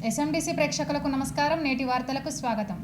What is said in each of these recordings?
ఎస్ఎండిసి ప్రేక్షకులకు నమస్కారం. నేటి వార్తలకు స్వాగతం.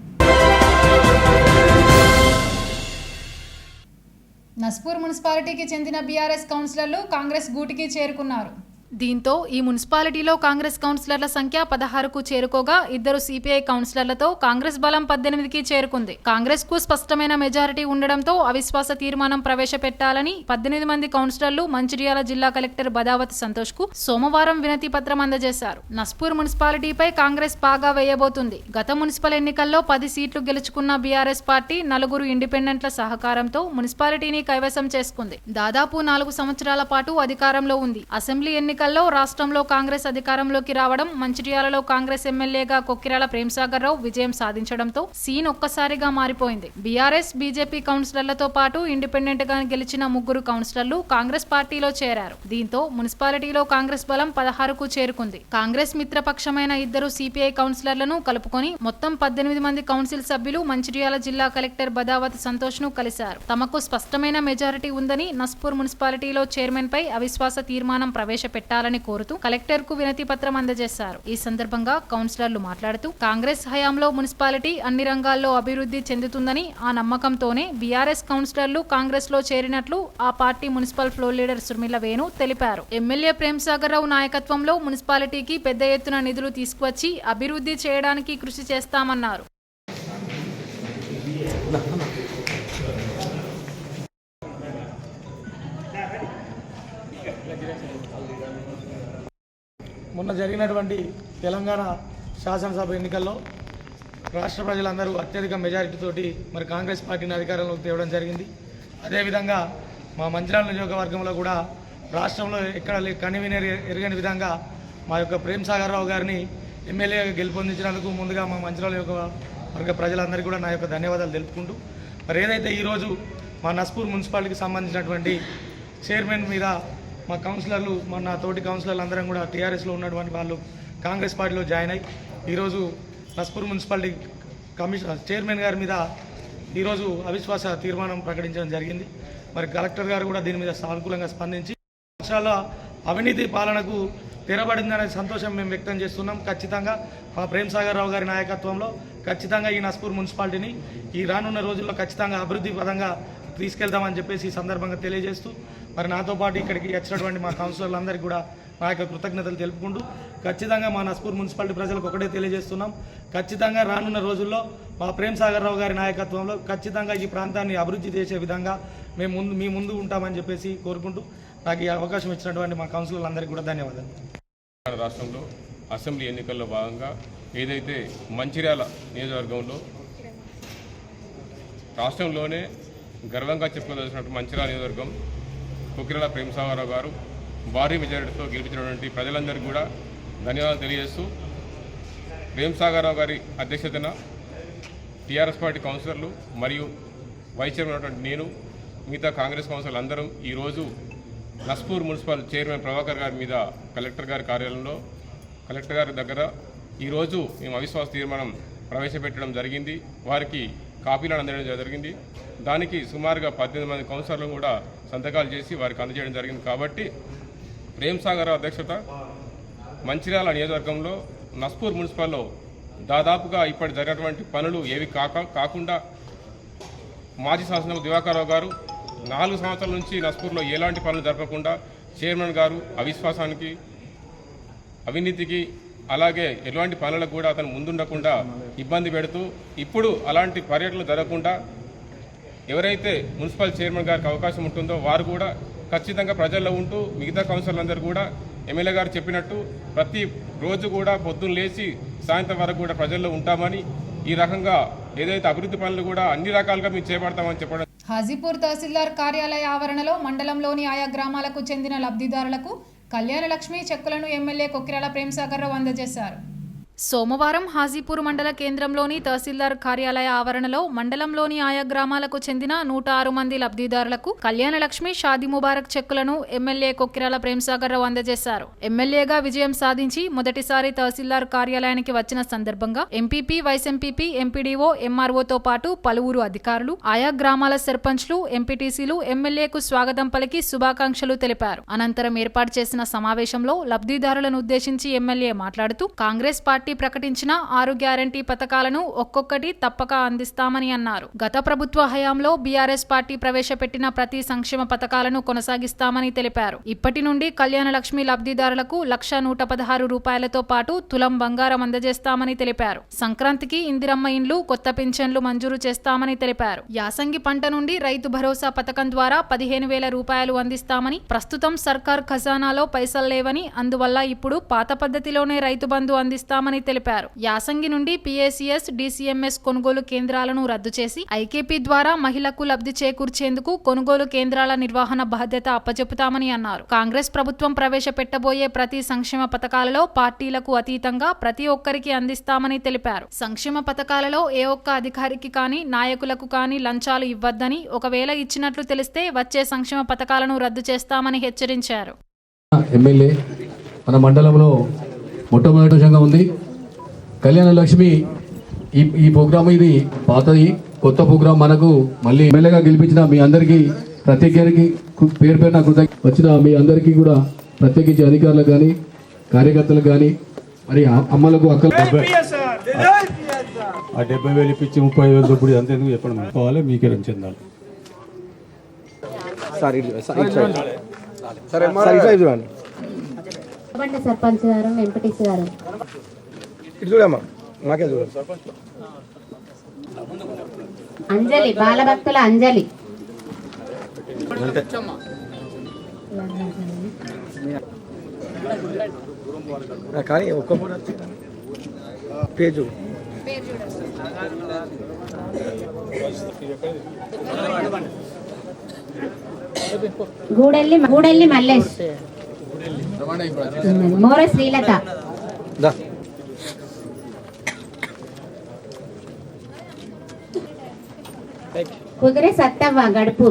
నస్పూర్ మున్సిపాలిటీకి చెందిన బీఆర్ఎస్ కౌన్సిలర్లు కాంగ్రెస్ గూటికి చేరుకున్నారు. దీంతో ఈ మున్సిపాలిటీలో కాంగ్రెస్ కౌన్సిలర్ల సంఖ్య 16కు చేరుకోగా 2 సిపిఐ కౌన్సిలర్లతో కాంగ్రెస్ బలం 18కి చేరుకుంది. కాంగ్రెస్ కు స్పష్టమైన మెజారిటీ ఉండడంతో అవిశ్వాస తీర్మానం ప్రవేశపెట్టాలని 18 మంది కౌన్సిలర్లు మంచిర్యాల జిల్లా కలెక్టర్ బదావతి సంతోష్ కు సోమవారం వినతి పత్రం అందజేశారు. నస్పూర్ మున్సిపాలిటీపై కాంగ్రెస్ పాగా వేయబోతుంది. గత మున్సిపల్ ఎన్నికల్లో 10 సీట్లు గెలుచుకున్న బీఆర్ఎస్ పార్టీ 4 ఇండిపెండెంట్ల సహకారంతో మున్సిపాలిటీని కైవసం చేసుకుంది. దాదాపు 4 సంవత్సరాల పాటు అధికారంలో ఉంది. అసెంబ్లీ ఎన్నికల్లో రాష్ట్రంలో కాంగ్రెస్ అధికారంలోకి రావడం, మంచిర్యాలలో కాంగ్రెస్ ఎమ్మెల్యేగా కొక్కిరాల ప్రేమ్సాగర్ రావు విజయం సాధించడంతో సీన్ ఒక్కసారిగా మారిపోయింది. బీఆర్ఎస్, బీజేపీ కౌన్సిలర్లతో పాటు ఇండిపెండెంట్ గా గెలిచిన 3 కౌన్సిలర్లు కాంగ్రెస్ పార్టీలో చేరారు. దీంతో మున్సిపాలిటీలో కాంగ్రెస్ బలం 16కు చేరుకుంది. కాంగ్రెస్ మిత్రపక్షమైన 2 సిపిఐ కౌన్సిలర్లను కలుపుకొని మొత్తం 18 మంది కౌన్సిల్ సభ్యులు మంచిర్యాల జిల్లా కలెక్టర్ బదావతి సంతోష్ ను కలిశారు. తమకు స్పష్టమైన మెజారిటీ ఉందని నస్పూర్ మున్సిపాలిటీలో చైర్మన్ పై అవిశ్వాస తీర్మానం ప్రవేశపెట్టాలని కోరుతూ కలెక్టర్ కు వినతి పత్రం అందజేశారు. ఈ సందర్భంగా కౌన్సిలర్లు మాట్లాడుతూ కాంగ్రెస్ హయాంలో మున్సిపాలిటీ అన్ని రంగాల్లో అభివృద్ధి చెందుతుందని, ఆ నమ్మకంతోనే బీఆర్ఎస్ కౌన్సిలర్లు కాంగ్రెస్ లో చేరినట్లు ఆ party municipal floor leader Surmila Venu తెలిపారు. ఎమ్మెల్యే ప్రేమ్సాగర్ రావు నాయకత్వంలో మున్సిపాలిటీకి పెద్ద ఎత్తున నిధులు తీసుకువచ్చి అభివృద్ధి చేయడానికి కృషి చేస్తామన్నారు. మొన్న జరిగినటువంటి తెలంగాణ శాసనసభ ఎన్నికల్లో రాష్ట్ర ప్రజలందరూ అత్యధిక మెజారిటీతోటి మరి కాంగ్రెస్ పార్టీని అధికారంలోకి తేవడం జరిగింది. అదేవిధంగా మా మంచిర్యాల నియోజకవర్గంలో కూడా రాష్ట్రంలో ఎక్కడ కనివిని ఎరగని విధంగా మా యొక్క ప్రేమ్సాగర్ రావు గారిని ఎమ్మెల్యేగా గెలుపొందించినందుకు ముందుగా మా మంచిర్యాల నియోజకవర్గ ప్రజలందరికీ కూడా నా యొక్క ధన్యవాదాలు తెలుపుకుంటూ, మరి ఏదైతే ఈరోజు మా నస్పూర్ మున్సిపాలిటీకి సంబంధించినటువంటి చైర్మన్ మీద మా కౌన్సిలర్లు, నా తోటి కౌన్సిలర్లు అందరం కూడా టీఆర్ఎస్లో ఉన్నటువంటి వాళ్ళు కాంగ్రెస్ పార్టీలో జాయిన్ అయ్యి ఈరోజు నస్పూర్ మున్సిపాలిటీ చైర్మన్ గారి మీద ఈరోజు అవిశ్వాస తీర్మానం ప్రకటించడం జరిగింది. మరి కలెక్టర్ గారు కూడా దీని మీద సానుకూలంగా స్పందించి రాష్ట్రాల అవినీతి పాలనకు తెరబడిందనే సంతోషం మేము వ్యక్తం చేస్తున్నాం. ఖచ్చితంగా మా ప్రేమ్సాగర్ రావు గారి నాయకత్వంలో ఖచ్చితంగా ఈ నస్పూర్ మున్సిపాలిటీని ఈ రానున్న రోజుల్లో ఖచ్చితంగా అభివృద్ధి పదంగా తీసుకెళ్తామని చెప్పేసి ఈ సందర్భంగా తెలియజేస్తూ, మరి నాతో పాటు ఇక్కడికి వచ్చినటువంటి మా కౌన్సిలర్లందరికీ కూడా నా యొక్క కృతజ్ఞతలు తెలుపుకుంటూ, ఖచ్చితంగా మా నస్పూర్ మున్సిపాలిటీ ప్రజలకు ఒకటే తెలియజేస్తున్నాం. ఖచ్చితంగా రానున్న రోజుల్లో మా ప్రేమ్సాగర్ రావు గారి నాయకత్వంలో ఖచ్చితంగా ఈ ప్రాంతాన్ని అభివృద్ధి చేసే విధంగా మీ ముందు ఉంటామని చెప్పేసి కోరుకుంటూ, నాకు ఈ అవకాశం ఇచ్చినటువంటి మా కౌన్సిలర్లందరికీ కూడా ధన్యవాదాలు. రాష్ట్రంలో అసెంబ్లీ ఎన్నికల్లో భాగంగా ఏదైతే మంచిర్యాల నియోజకవర్గంలో రాష్ట్రంలోనే గర్వంగా చెప్పుకోదలసినటువంటి మంచిర్యాల నియోజకవర్గం కొక్కిరాల ప్రేమ్సాగర్ రావు గారు భారీ మెజారిటీతో గెలిపించినటువంటి ప్రజలందరికీ కూడా ధన్యవాదాలు తెలియజేస్తూ, ప్రేమ్సాగర్ రావు గారి అధ్యక్షతన టీఆర్ఎస్ పార్టీ కౌన్సిలర్లు మరియు వైస్ చైర్మన్ అయినటువంటి నేను, మిగతా కాంగ్రెస్ కౌన్సిలర్లు అందరం ఈరోజు నస్పూర్ మున్సిపల్ చైర్మన్ ప్రభాకర్ గారి మీద కలెక్టర్ గారి కార్యాలయంలో కలెక్టర్ గారి దగ్గర ఈరోజు మేము అవిశ్వాస తీర్మానం ప్రవేశపెట్టడం జరిగింది. వారికి కాపీలను అందజేయడం జరిగింది. దానికి సుమారుగా 18 మంది కౌన్సిలర్లు కూడా సంతకాలు చేసి వారికి అందజేయడం జరిగింది. కాబట్టి ప్రేమ్సాగర్ రావు అధ్యక్షత మంచిర్యాల నియోజకవర్గంలో నస్పూర్ మున్సిపల్లో దాదాపుగా ఇప్పటి జరిగినటువంటి పనులు ఏవి కాకుండా మాజీ శాసనసభ్యులు దివాకర్ రావు గారు 4 సంవత్సరాల నుంచి నస్పూర్లో ఎలాంటి పనులు జరపకుండా చైర్మన్ గారు అవిశ్వాసానికి, అవినీతికి, అలాగే ఎలాంటి పనులకు కూడా అతను ముందుండకుండా ఇబ్బంది పెడుతూ, ఇప్పుడు అలాంటి పర్యటనలు జరగకుండా ఎవరైతే మున్సిపల్ చైర్మన్ గారికి అవకాశం ఉంటుందో వారు కూడా ఖచ్చితంగా ప్రజల్లో ఉంటూ మిగతా కౌన్సిలర్లందరూ కూడా ఎమ్మెల్యే గారు చెప్పినట్టు ప్రతి రోజు కూడా పొద్దున్న లేచి సాయంత్రం వరకు కూడా ప్రజల్లో ఉంటామని, ఈ రకంగా ఏదైతే అభివృద్ధి పనులు కూడా అన్ని రకాలుగా మేము చేపడతామని చెప్పడం. హాజీపూర్ తహసీల్దార్ కార్యాలయ ఆవరణలో మండలంలోని ఆయా గ్రామాలకు చెందిన లబ్ధిదారులకు కళ్యాణ లక్ష్మి చెక్కులను ఎమ్మెల్యే కొక్కిరాల ప్రేమ్సాగర్ రావు అందజేశారు. సోమవారం హాజీపూర్ మండల కేంద్రంలోని తహసీల్దార్ కార్యాలయ ఆవరణలో మండలంలోని ఆయా గ్రామాలకు చెందిన 106 మంది లబ్ధిదారులకు కళ్యాణ లక్ష్మి, షాదీ ముబారక్ చెక్కులను ఎమ్మెల్యే కొక్కిరాల ప్రేమ్సాగర్ రావు అందజేశారు. ఎమ్మెల్యేగా విజయం సాధించి మొదటిసారి తహసీల్దార్ కార్యాలయానికి వచ్చిన సందర్భంగా ఎంపీపీ, వైస్ ఎంపీపీ, ఎంపీడీఓ, ఎంఆర్ఓతో పాటు పలువురు అధికారులు, ఆయా గ్రామాల సర్పంచ్లు, ఎంపీటీసీలు ఎమ్మెల్యేకు స్వాగతం పలికి శుభాకాంక్షలు తెలిపారు. అనంతరం ఏర్పాటు చేసిన సమావేశంలో లబ్ధిదారులను ఉద్దేశించి ఎమ్మెల్యే మాట్లాడుతూ కాంగ్రెస్ పార్టీ పార్టీ ప్రకటించిన 6 గ్యారంటీ పథకాలను ఒక్కొక్కటి తప్పక అందిస్తామని అన్నారు. గత ప్రభుత్వ హయాంలో బీఆర్ఎస్ పార్టీ ప్రవేశపెట్టిన ప్రతి సంక్షేమ పథకాలను కొనసాగిస్తామని తెలిపారు. ఇప్పటి నుండి కళ్యాణ లక్ష్మి లబ్ధిదారులకు 1,116 రూపాయలతో పాటు తులం బంగారం అందజేస్తామని తెలిపారు. సంక్రాంతికి ఇందిరమ్మ ఇండ్లు, కొత్త పింఛన్లు మంజూరు చేస్తామని తెలిపారు. యాసంగి పంట నుండి రైతు భరోసా పథకం ద్వారా 15,000 రూపాయలు అందిస్తామని, ప్రస్తుతం సర్కార్ ఖజానాలో పైసలు లేవని, అందువల్ల ఇప్పుడు పాత పద్ధతిలోనే రైతు బంధు అందిస్తామని తెలిపారు. యాసంగి నుండి PACS, DCMS కొనుగోలు కేంద్రాలను రద్దు చేసి ఐకేపీ ద్వారా మహిళలకు లబ్ధి చేకూర్చేందుకు కొనుగోలు కేంద్రాల నిర్వహణ బాధ్యత అప్పచెపుతామని అన్నారు. కాంగ్రెస్ ప్రభుత్వం ప్రవేశపెట్టబోయే ప్రతి సంక్షేమ పథకాలలో పార్టీలకు అతీతంగా ప్రతి ఒక్కరికి అందిస్తామని తెలిపారు. సంక్షేమ పథకాలలో ఏ ఒక్క అధికారికి కానీ నాయకులకు కానీ లంచాలు ఇవ్వద్దని, ఒకవేళ ఇచ్చినట్లు తెలిస్తే వచ్చే సంక్షేమ పథకాలను రద్దు చేస్తామని హెచ్చరించారు. ఎమ్మెల్యే మన మండలంలో మొట్టమొదటి విషయంగా ఉంది. కళ్యాణ లక్ష్మి ఈ ప్రోగ్రామ్ ఇది పాతది, కొత్త ప్రోగ్రాం మనకు మళ్ళీ ఎమ్మెల్యేగా గెలిపించిన మీ అందరికీ ప్రత్యేకానికి పేరు పేరున వచ్చిన మీ అందరికీ కూడా ప్రత్యేకించి అధికారులకు కానీ కార్యకర్తలకు కానీ మరి అమ్మలకు అక్కలకు 70,000 ఇప్పించి 30,000 దొప్పుడు అంతేందుకు చెప్పండి కావాలి మీకే చెందాలి. సర్పంచ్ గారు, ఎంపీటీసీ గారు అంజలి, బాలభక్తుల అంజలి, కానీ ఒక్క పేజు గూడెల్లి మల్లేష్, మోర శ్రీలత, కుదిరే సత్తవ్వ, గడుపు.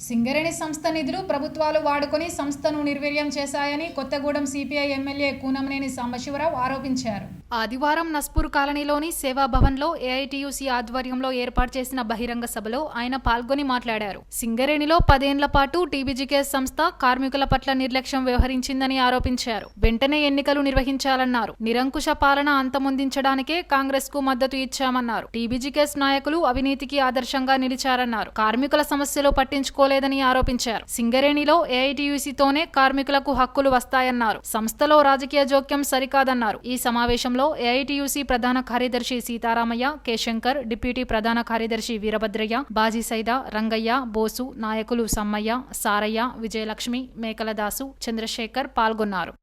సింగరేణి సంస్థ నిధులు ప్రభుత్వాలు వాడుకొని సంస్థను నిర్వీర్యం చేశాయని కొత్తగూడెం సిపిఐ ఎమ్మెల్యే కూనంనేని సాంబశివరావు ఆరోపించారు. ఆదివారం నస్పూర్ కాలనీలోని సేవాభవన్లో ఏఐటీయూసీ ఆధ్వర్యంలో ఏర్పాటు చేసిన బహిరంగ సభలో ఆయన పాల్గొని మాట్లాడారు. సింగరేణిలో 10 ఏళ్ల పాటు టీబీజీకేఎస్ సంస్థ కార్మికుల పట్ల నిర్లక్ష్యం వ్యవహరించిందని ఆరోపించారు. వెంటనే ఎన్నికలు నిర్వహించాలన్నారు. నిరంకుశ పాలన అంతమొందించడానికే కాంగ్రెస్ కు మద్దతు ఇచ్చామన్నారు. టీబీజీకేఎస్ నాయకులు అవినీతికి ఆదర్శంగా నిలిచారన్నారు. కార్మికుల సమస్యలు పట్టించుకోలేదని ఆరోపించారు. సింగరేణిలో ఏఐటీయూసీతోనే కార్మికులకు హక్కులు వస్తాయన్నారు. సంస్థలో రాజకీయ జోక్యం సరికాదన్నారు. ఈ సమావేశంలో ఏఐటీయూసీ ప్రధాన కార్యదర్శి సీతారామయ్య, కె శంకర్, డిప్యూటీ ప్రధాన కార్యదర్శి వీరభద్రయ్య, బాజీ సైదా, రంగయ్య, బోసు, నాయకులు సమ్మయ్య, సారయ్య, విజయలక్ష్మి, మేకలదాసు, చంద్రశేఖర్ పాల్గొన్నారు.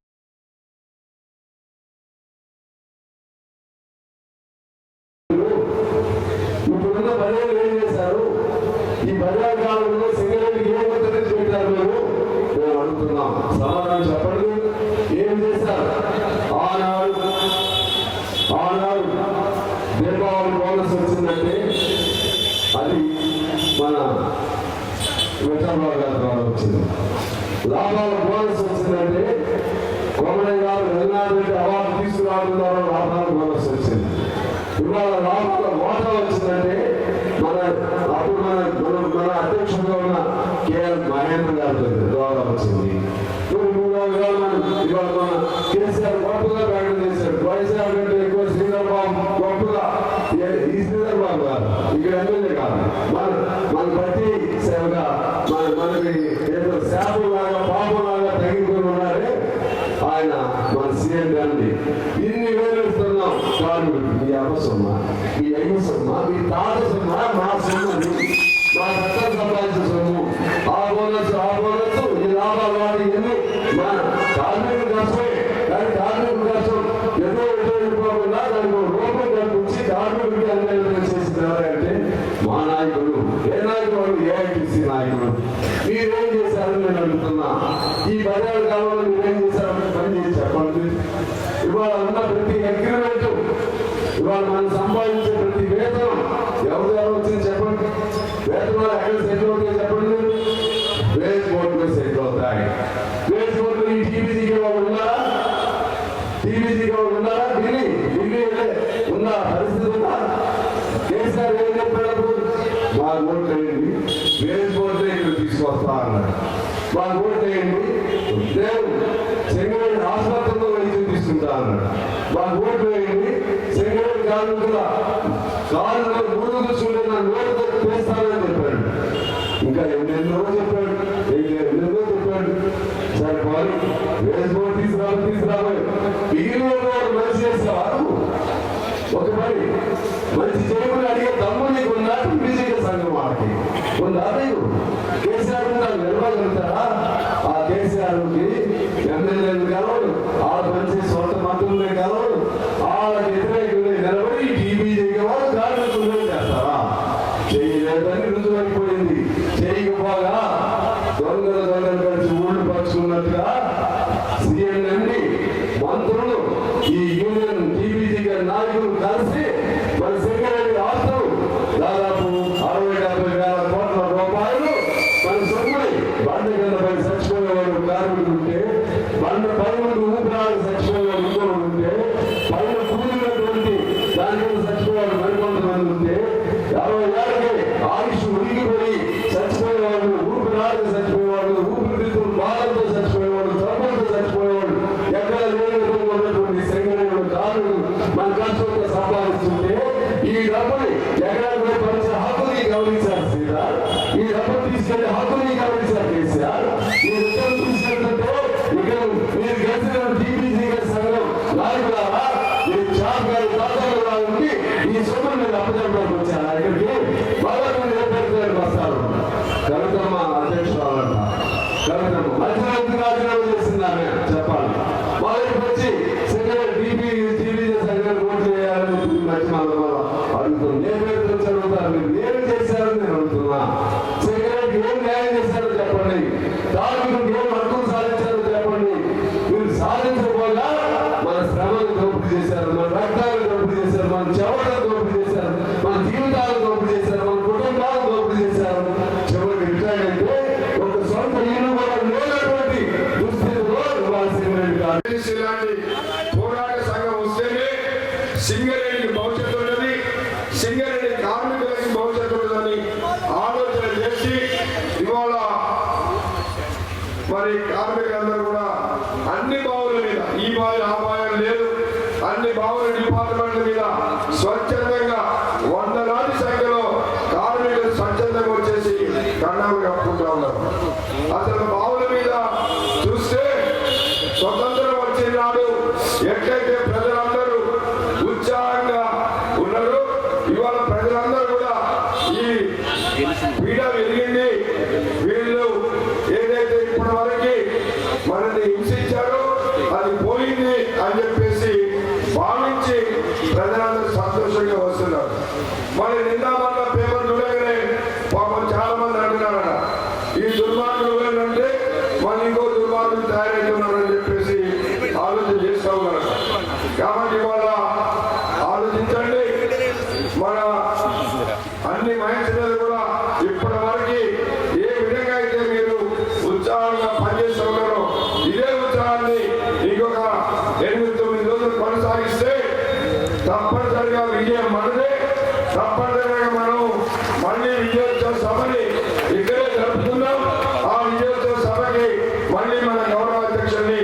అది మన వెంకటరావు గారి వచ్చింది. లాభాల బోనస్ వచ్చిందంటే కోమయ్య గారు రఘునాథ్ రెడ్డి అవార్డు తీసుకురావడం ద్వారా లాభాల బోనస్ వచ్చింది. ఇవాళ లాభాల వాటా వచ్చిందంటే అప్పుడు మన అధ్యక్షుడుగా ఉన్న కేఎల్ మహేంద్ర గారి ద్వారా వచ్చింది. ఇవాళ మన కేసీఆర్ గొప్పగా ప్రకటన చేశారు. వైఎస్ఆర్ కంటే ఎక్కువ శ్రీధర్ బాబు గొప్పగా, ఈ శ్రీధర్ బాబు గారు ఇక్కడ ఎమ్మెల్యే కాదు, మన ప్రతి సేవగా మనకి ఏదో శాపలాగా పాపలాగా తగ్గిపోయి ఉన్నారే ఆయన మన సీఎం గారిని. ఇన్ని వేలు ఇస్తున్నాం కార్మికులు. మీ అమ్మ సొమ్మ, మీ అయ్య సొమ్మ, మీ తాత సొమ్మ, మా సొమ్ము, మా రక్తం సంపాదించిన సొమ్ము. ఆ బోనస్ ఈ లాభాలు వాడి ఎన్ని మన కార్మికులు కష్టమే. కానీ కార్మికుల కష్టం ఏదో వెళ్ళిపోకుండా దానికి రూపం కల్పించి కార్మికుడికి అన్యాయం చేసినారంటే మా నాయకులు. ఏ నాయకులు? ఏఐటీసీ నాయకులు. మీరేం చేశారని నేను అడుగుతున్నా. ఈ 10 ఏళ్ల కాలంలో మీరేం చేశారని పని చేసి చెప్పండి. ఇవాళ ఉన్న ప్రతి అగ్రిమెంట్, ఇవాళ మనం సంపాదించే ప్రతి వేతనం ఎవరు వచ్చింది చెప్పండి. వేతనాలు ఎక్కడ సెటిల్ అవుతాయి చెప్పండి. వేజ్ బోర్డులో సెటిల్ అవుతాయి. వేజ్ బోర్డులో ఈ టీబీజీకి వాళ్ళు ఉన్నారా? టీబీజీకి వాళ్ళు ఉన్నారా? ఢిల్లీ ఉన్న పరిస్థితి ఉందా? కేసీఆర్ ఏం చెప్పాడు? మా ఓట్లు వేయండి, వేజ్ బోర్డులో ఇక్కడ తీసుకొస్తా అన్నాడు. మా ఓట్లు వేయండి, నేను సింగరేణి ఆసుపత్రిలో వైద్యం తీసుకుంటా చెప్తా అన్నాడు. మాకు ఓటు వేయండి, సింగరేణి కార్మికుల కాళ్ళలో ముందు కూర్చుంటే నా నోటు వేస్తానని చెప్పాడు. ఇంకా ఎన్నెన్నో చెప్పాడు, ఎన్నెన్నో చెప్పాడు. సరే పోయి వేసుకో తీసుకురాబోయి మిగిలిన వాడు మంచి చేసేవారు. ఒక పని మంచి చేయమని అడిగే తమ్ముడు నీకు ఉన్నట్టు బీజేపీ సంఘం వాడికి ఉందా? నీకు కేసీఆర్ నిలవగలుగుతారా? ఆ కేసీఆర్కి ఎమ్మెల్యేలు కలవడు, వాళ్ళ మంచి సొంత మంత్రులే కలవడు, వాళ్ళకి వ్యతిరేకులే నిలబడి టీబీజేకి వాళ్ళు కార్మికులు చేస్తారా? చేయలేదని రుజువైపోయింది. చేయకపోగా దొంగలు కలిసి ఊళ్ళు పంచుకున్నట్టుగా సీఎంని మంత్రులు ఈ యూనియన్ టీబీజీ నాయకులు కలిసి మన సింగరేణి ఆస్తులు దాదాపు 60-70 వేల కోట్ల రూపాయలు మన సొమ్ముని బండ కింద పడి చచ్చిపోయేవాడు కార్మికులు ఉంటే, బండ పై నుండి ఊపిరాలు చచ్చిపోయేవాడు ఇంకోడు ఉంటే, పైన కూలినటువంటి దాని కింద చచ్చిపోయేవాడు మరికొంతమంది ఉంటే, 60 ఏళ్ళకి ఆయుష్ ఉరిగిపోయి చచ్చిపోయేవాడు, ఊపిరాలు చచ్చిపోయేవాడు, ఊపిరితిత్తులు బాధలతో చచ్చిపోయేవాడు, త్రవ్వలతో చచ్చిపోయేవాడు, ఎక్కడ లేని విధంగా ఉన్నటువంటి సింగరేణి కార్మికులు మన కష్టంతో సంపాదిస్తుంటే ఈ డబ్బుని ఎకరాలకు పరిచే హక్కుని గమనించారు శ్రీరామ్. ఈ డబ్బులు తీసుకెళ్లే హక్కుని గమనించారు కేసీఆర్. ఈ రిటర్న్ తీసుకెళ్తుంటే ఇక్కడ మీరు గెలిచిన టీబీజీ సంఘం నాయకులారా, ఈ చాప్ గారి తాతలు ఉండి ఈ సొమ్మును మీరు అప్పచెప్పడానికి వచ్చారు. ఇక్కడికి బాగా నిలబెట్టడానికి వస్తారు. కవితమ్మ అధ్యక్షురాలంట, కవితమ్మ మధ్యవర్తి రాజీనామా చేసింది ఆమె చెప్పాలి. వాళ్ళకి వచ్చి టీబీజీ సంఘాన్ని ఓట్లు వేయాలని మధ్య అడుగుతుంది. నేను చదువుతారు, మీరు ఏం చేశారని నేను అడుగుతున్నా. సింగరేణికి ఏం న్యాయం చేశారో చెప్పండి, కార్మికులకు ఏం హక్కులు సాధించారో చెప్పండి. మీరు సాధించకపోగా మన శ్రమను దోపిడీ చేశారు, మన రక్తాలను దోపిడీ చేశారు, మన చెవులను దోపిడీ చేశారు, మన జీవితాలను దోపిడీ చేశారు, మన కుటుంబాలను దోపిడీ చేశారు. చివరికి రిటైర్ అయితే ఒక సొంత ఇల్లు కూడా లేనటువంటి దుస్థితిలో ఇవాళ సింగరేణి ఇలాంటి పోరాట సంఘం వస్తేనే సింగరేణికి భవిష్యత్తు ఉన్నది, సింగరేణి కార్మికులకి భవిష్యత్తు ఉన్నదని ఆలోచన చేసి ఇవాళ మరి కార్మికులందరూ కూడా అన్ని బావుల మీద, ఈ బావి ఆ బావి లేదు, అన్ని బావుల డిపార్ట్మెంట్ల మీద స్వచ్ఛందంగా 100 సంఖ్యలో కార్మికులు స్వచ్ఛందంగా వచ్చేసి కండాలు కప్పుకుంటా ఉన్నారు. అసలు బావుల మీద చూస్తే స్వతంత్రం వచ్చినాడు ఎట్లయితే ప్రజలందరూ ఉత్సాహంగా ఉన్నారు, ఇవాళ ప్రజలందరూ కూడా ఈ పీడ వెలిగింది. వీళ్ళు ఏదైతే ఇప్పటి వరకు మనల్ని హింసించారో అది పోయింది అని చెప్పేసి భావించి ప్రజలందరూ సంతోషంగా వస్తున్నారు. మరి నిన్న మొన్న పేపర్ చూడగానే పాపం చాలా మంది అంటున్నారట, ఈ దుర్మార్గులు అంటే మన ఇంకో దుర్మార్గులు తయారవుతున్నారని చెప్పేసి ఆలోచన చేస్తూ ఉన్నారు. కాబట్టి ఇవాళ ఆలోచించండి, మన అన్ని మహిళలు కూడా ఇప్పటి వరకు ఏ విధంగా అయితే మీరు ఉత్సాహంగా పనిచేస్తూ ఉన్నారో ఇదే ఉత్సాహాన్ని ఇంకొక 8-9 రోజులు కొనసాగిస్తే తప్పనిసరిగా విజయం మనదే. తప్పనిసరిగా మనం మళ్ళీ విజయోత్సవ సభని ఇక్కడే జరుపుతున్నాం. ఆ విజయోత్సవ సభకి మళ్ళీ మన గౌరవ అధ్యక్షుడిని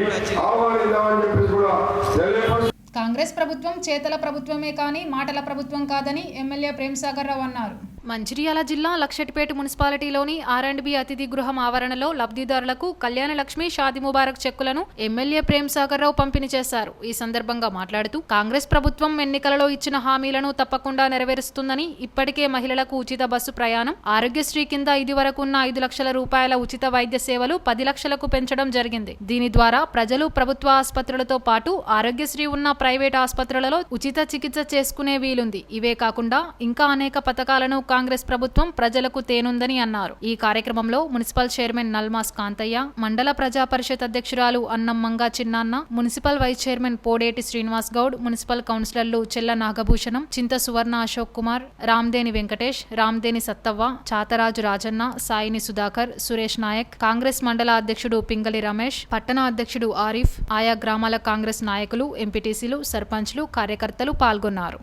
ఆహ్వానిద్దామని చెప్పేసి కూడా తెలియపరుస్తూ కాంగ్రెస్ ప్రభుత్వం చేతల ప్రభుత్వమే కానీ మాటల ప్రభుత్వం కాదని ఎమ్మెల్యే ప్రేమ్సాగర్ రావు అన్నారు. మంచిర్యాల జిల్లా లక్షటిపేట మున్సిపాలిటీలోని R&B అతిథి గృహం ఆవరణలో లబ్ధిదారులకు కళ్యాణ లక్ష్మి షాది ముబారక్ చెక్కులను ఎమ్మెల్యే ప్రేమ్సాగర్ రావు పంపిణీ చేశారు. ఈ సందర్భంగా మాట్లాడుతూ కాంగ్రెస్ ప్రభుత్వం ఎన్నికలలో ఇచ్చిన హామీలను తప్పకుండా నెరవేరుస్తుందని, ఇప్పటికే మహిళలకు ఉచిత బస్సు ప్రయాణం, ఆరోగ్యశ్రీ కింద ఇదివరకు ఉన్న 5 లక్షల రూపాయల ఉచిత వైద్య సేవలు 10 లక్షలకు పెంచడం జరిగింది. దీని ద్వారా ప్రజలు ప్రభుత్వ ఆసుపత్రులతో పాటు ఆరోగ్యశ్రీ ఉన్న ప్రైవేట్ ఆసుపత్రులలో ఉచిత చికిత్స చేసుకునే వీలుంది. ఇవే కాకుండా ఇంకా అనేక పథకాలను కాంగ్రెస్ ప్రభుత్వం ప్రజలకు తేనుందని అన్నారు. ఈ కార్యక్రమంలో మున్సిపల్ చైర్మన్ నల్మాస్ కాంతయ్య, మండల ప్రజా పరిషత్ అధ్యక్షురాలు అన్నంమంగా చిన్నాన్న, municipal vice chairman Podeti Srinivas Goud, municipal కౌన్సిలర్లు చెల్ల నాగభూషణం, చింత సువర్ణ అశోక్ కుమార్, రామ్దేని వెంకటేష్, రామ్దేని సత్తవ్వ, చాతరాజు రాజన్న, సాయిని సుధాకర్, సురేష్ నాయక్, కాంగ్రెస్ మండల అధ్యక్షుడు పింగళి రమేష్, పట్టణ అధ్యక్షుడు ఆరిఫ్, ఆయా గ్రామాల కాంగ్రెస్ నాయకులు, ఎంపీటీసీలు, సర్పంచ్లు, కార్యకర్తలు పాల్గొన్నారు.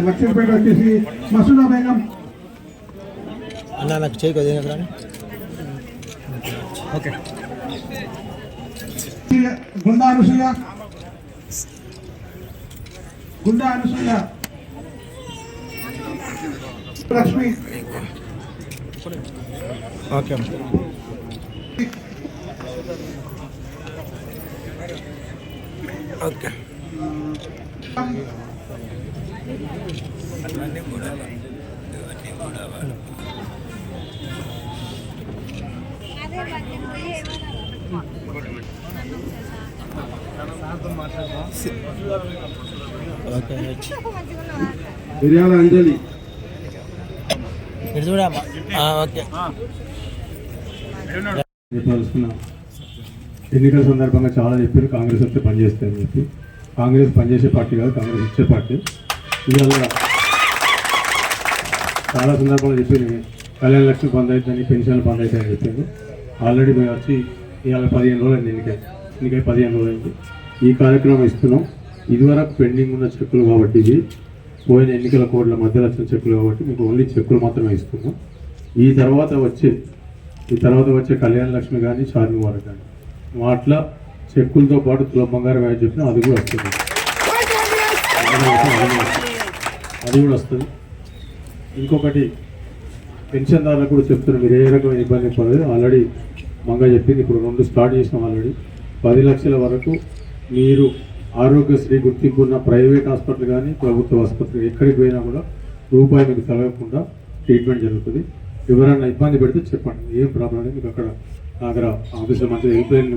లక్ష్మీపేట వచ్చేసి మసూదా బేగం అన్న నాకు చేయి కొద్దిగా okay, Brinda Anusuya, Gunda Anasuya Lakshmi okay okay okay Miryala Anjali ఇటు చూడమ్మా ఓకే చెప్పాల్సిన ఎన్నికల సందర్భంగా చాలా చెప్పారు కాంగ్రెస్ వస్తే పనిచేస్తాయని చెప్పి. కాంగ్రెస్ పనిచేసే పార్టీ కాదు, కాంగ్రెస్ ఇచ్చే పార్టీ. ఇవాళ చాలా సందర్భాలు చెప్పారు కళ్యాణ లక్ష్మి బంద్ అవుతుందని, పెన్షన్లు బంద్ అవుతాయని చెప్పారు. ఆల్రెడీ మేము వచ్చి ఇవాళ 15 రోజులు అయింది ఎన్నికై 15 రోజులు అయింది. ఈ కార్యక్రమం ఇస్తున్నాం. ఇదివరకు పెండింగ్ ఉన్న చెక్కులు కాబట్టి ఇవి పోయిన ఎన్నికల కోడ్ల మధ్యలో వచ్చిన చెక్కులు కాబట్టి మీకు ఓన్లీ చెక్కులు మాత్రమే ఇస్తున్నాం. ఈ తర్వాత వచ్చే కళ్యాణ లక్ష్మి కానీ షాదీ ముబారక్ కానీ వాటిలో చెక్కులతో పాటు తులం బంగారం అని చెప్పినా అది కూడా వస్తుంది. అది కూడా వస్తుంది. ఇంకొకటి పెన్షన్దారులకు కూడా చెప్తున్నాం, మీరు ఏ రకమైన ఇబ్బంది పడలేదు. ఆల్రెడీ మంగా చెప్పింది, ఇప్పుడు 2 స్టార్ట్ చేసినాం ఆల్రెడీ. 10 లక్షల వరకు మీరు ఆరోగ్యశ్రీ గుర్తింపు ఉన్న ప్రైవేట్ హాస్పిటల్ కానీ ప్రభుత్వ ఆసుపత్రి ఎక్కడికి పోయినా కూడా రూపాయి మీకు తగ్గకుండా ట్రీట్మెంట్ జరుగుతుంది. ఎవరైనా ఇబ్బంది పెడితే చెప్పండి, ఏం ప్రాబ్లం లేదు. మీకు అక్కడ దగ్గర ఆఫీసులో మంచిగా హెల్ప్లైన్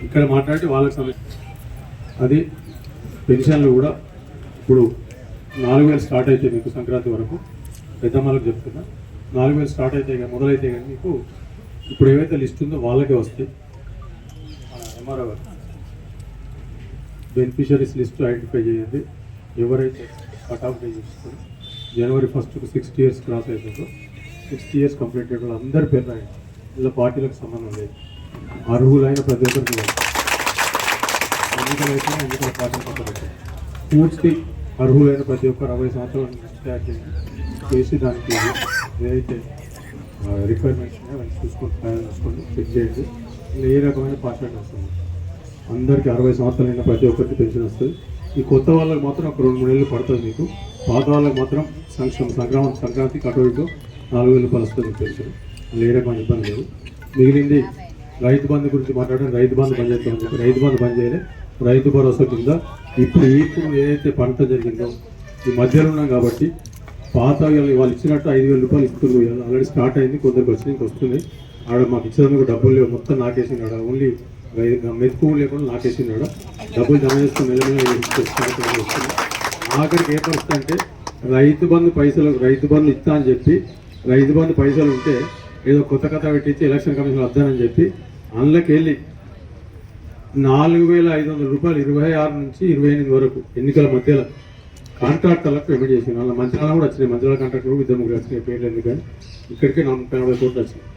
ఇక్కడ మాట్లాడి వాళ్ళకి సమస్య. అది పెన్షన్లు కూడా ఇప్పుడు 4,000 స్టార్ట్ అయితే మీకు సంక్రాంతి వరకు పెద్దమ్మలకు చెప్తున్నా, 4,000 స్టార్ట్ అయితే కానీ మొదలైతే కానీ మీకు ఇప్పుడు ఏవైతే లిస్ట్ ఉందో వాళ్ళకే వస్తాయి. ఎంఆర్ఓ గారు బెనిఫిషరీస్ లిస్ట్ ఐడెంటిఫై చేయండి. ఎవరైతే కట్ ఆఫ్ చేస్తారు జనవరి 1st 60 years క్రాస్ అవుతుందో 60 years కంప్లీట్ అయిన వాళ్ళు అందరి పేరు రాయండి. ఇలా పార్టీలకు సంబంధం లేదు, అర్హులైన ప్రతి ఒక్కరికి ఎన్నికలైతే ఎన్నికల పార్టీలు పక్కన పూర్తి అర్హులైన ప్రతి ఒక్కరు 60 సంవత్సరాలు చేసి దానికి ఏదైతే రిక్వైర్మెంట్స్ ఉన్నాయో అవన్నీ చూసుకోండి, చెక్ చేయండి. ఇలా ఏ రకమైన పాస్వర్డ్ వస్తుంది. అందరికీ 60 సంవత్సరాలు అయిన ప్రతి ఒక్కరికి పెన్షన్ వస్తుంది. ఈ కొత్త వాళ్ళకి మాత్రం ఒక 2-3 నెలలు పడుతుంది మీకు. పాత వాళ్ళకి మాత్రం సంక్రాంతి కటోడితో 4,000 రూపాయలు వస్తుంది పెన్షన్. ఏ రకమైన ఇబ్బంది లేదు. మిగిలింది రైతు బంధు గురించి మాట్లాడడం, రైతు బంధు బంద్ చేస్తామని చెప్పి రైతు బంధు బంద్ చేయలే. రైతు భరోసా కింద ఇప్పుడు ఏదైతే పంట జరిగిందో ఈ మధ్యలో ఉన్నాం కాబట్టి పాత వాళ్ళు ఇచ్చినట్టు 5,000 రూపాయలు ఇస్తుంది. ఆల్రెడీ స్టార్ట్ అయింది, కొందరికి వచ్చి ఇంక వస్తుంది. ఆడ మాకు ఇచ్చినందుకు డబ్బులు లేవు, మొత్తం నాకేసినాడు. ఓన్లీ మెతుకు లేకుండా నాకేసినాడు. డబ్బులు జమ చేసుకుని మెల్లమెల్ల వస్తుంది. ఆఖరికి ఏ పరిస్థితి అంటే రైతు బంధు ఇస్తా అని చెప్పి రైతు బంధు పైసలు ఉంటే ఏదో కొత్త కథ పెట్టించి ఎలక్షన్ కమిషన్ వద్దానని చెప్పి అందులోకి వెళ్ళి 4,500 రూపాయలు 26 నుంచి 28 వరకు ఎన్నికల మధ్యలో కాంట్రాక్టర్లకు పేమెంట్ చేసిన వాళ్ళ మంత్రాలు కూడా వచ్చినాయి. మంత్రాల కాంట్రాక్టర్ 2-3 వచ్చినాయి పేర్లు. ఎందుకని ఇక్కడికే 40 కోట్లు వచ్చినాయి.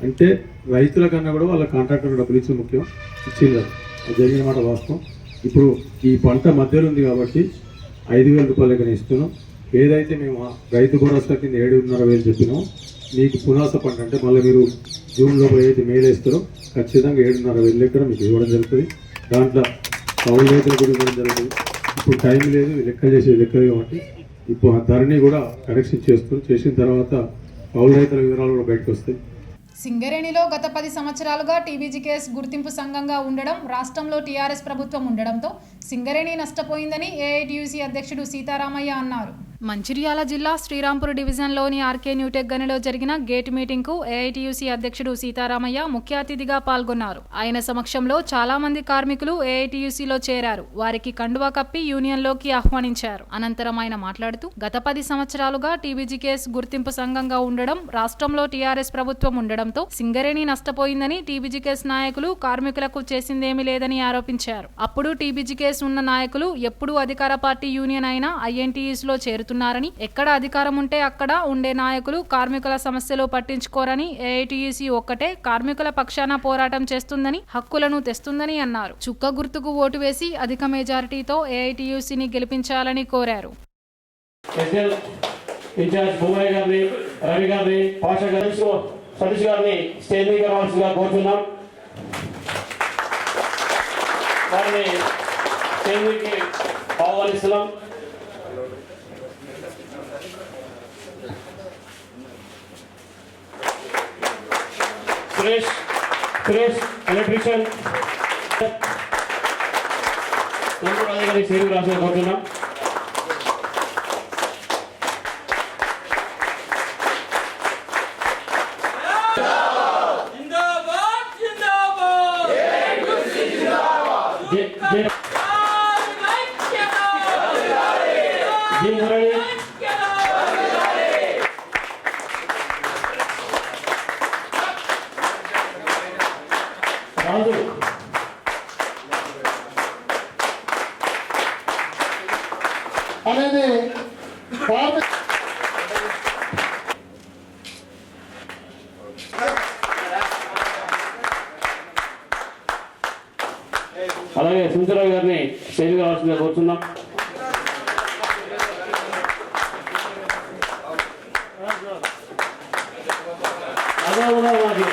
అంటే రైతుల కన్నా కూడా వాళ్ళ కాంట్రాక్టర్ డబ్బులు ఇచ్చి ముఖ్యం ఇచ్చింది. అది జరిగిన మాట వాస్తవం. ఇప్పుడు ఈ పంట మధ్యలో ఉంది కాబట్టి 5,000 రూపాయల లెక్కన ఇస్తున్నాం. ఏదైతే మేము రైతు భరోసా కింద 7,500 చెప్పినామో మీకు పునాస పంట అంటే మళ్ళీ మీరు జూన్ లోపల ఏదైతే మేలు వేస్తారో ఖచ్చితంగా 7,500 లెక్కన మీకు ఇవ్వడం జరుగుతుంది. దాంట్లో కౌలు రైతులు కూడా ఇవ్వడం జరుగుతుంది. ఇప్పుడు టైం లేదు, లెక్కలు చేసే లెక్కలు కాబట్టి ఇప్పుడు ఆ ధరని కూడా కరెక్షన్ చేసిన తర్వాత కౌలు రైతుల వివరాలు కూడా బయటకు వస్తాయి. సింగరేణిలో గత 10 సంవత్సరాలుగా టీబీజీకేఎస్ గుర్తింపు సంఘంగా ఉండడం, రాష్ట్రంలో టీఆర్ఎస్ ప్రభుత్వం ఉండడంతో సింగరేణి నష్టపోయిందని ఏఐటీయూసీ అధ్యక్షుడు సీతారామయ్య అన్నారు. మంచిర్యాల జిల్లా శ్రీరాంపూర్ డివిజన్లోని ఆర్కే న్యూటెక్ గనిలో జరిగిన గేట్ మీటింగ్కు ఏఐటీయూసీ అధ్యక్షుడు సీతారామయ్య ముఖ్య అతిథిగా పాల్గొన్నారు. ఆయన సమక్షంలో చాలా మంది కార్మికులు ఏఐటీయూసీలో చేరారు. వారికి కండువా కప్పి యూనియన్లోకి ఆహ్వానించారు. అనంతరం ఆయన మాట్లాడుతూ గత 10 సంవత్సరాలుగా టీబీజీకేఎస్ గుర్తింపు సంఘంగా ఉండడం, రాష్ట్రంలో టీఆర్ఎస్ ప్రభుత్వం ఉండడంతో సింగరేణి నష్టపోయిందని టీబీజీకేఎస్ నాయకులు కార్మికులకు చేసిందేమీ లేదని ఆరోపించారు. అప్పుడు టీబీజీకేఎస్ ఉన్న నాయకులు ఎప్పుడూ అధికార పార్టీ యూనియన్ అయిన ఐఎన్టీయూసీలో చేరుతున్నారు. ఎక్కడ అధికారం ఉంటే అక్కడ ఉండే నాయకులు కార్మికుల సమస్యలు పట్టించుకోరని, ఏఐటీయూసీ ఒక్కటే కార్మికుల పక్షాన పోరాటం చేస్తుందని, హక్కులను తెస్తుందని అన్నారు. చుక్క గుర్తుకు ఓటు వేసి అధిక మెజారిటీతో ఏఐటీయూసీని గెలిపించాలని కోరారు. వారిని ఆహ్వానిస్తున్నాం. సురేష్ ఎలక్ట్రీషియన్ అధికారి సేవ రాసిన కోరుతున్నాం. రాజు అనేది అలాగే సుందరరావు గారిని స్టేజ్ రావాల్సిందిగా కోరుతున్నాం. అదే మాకు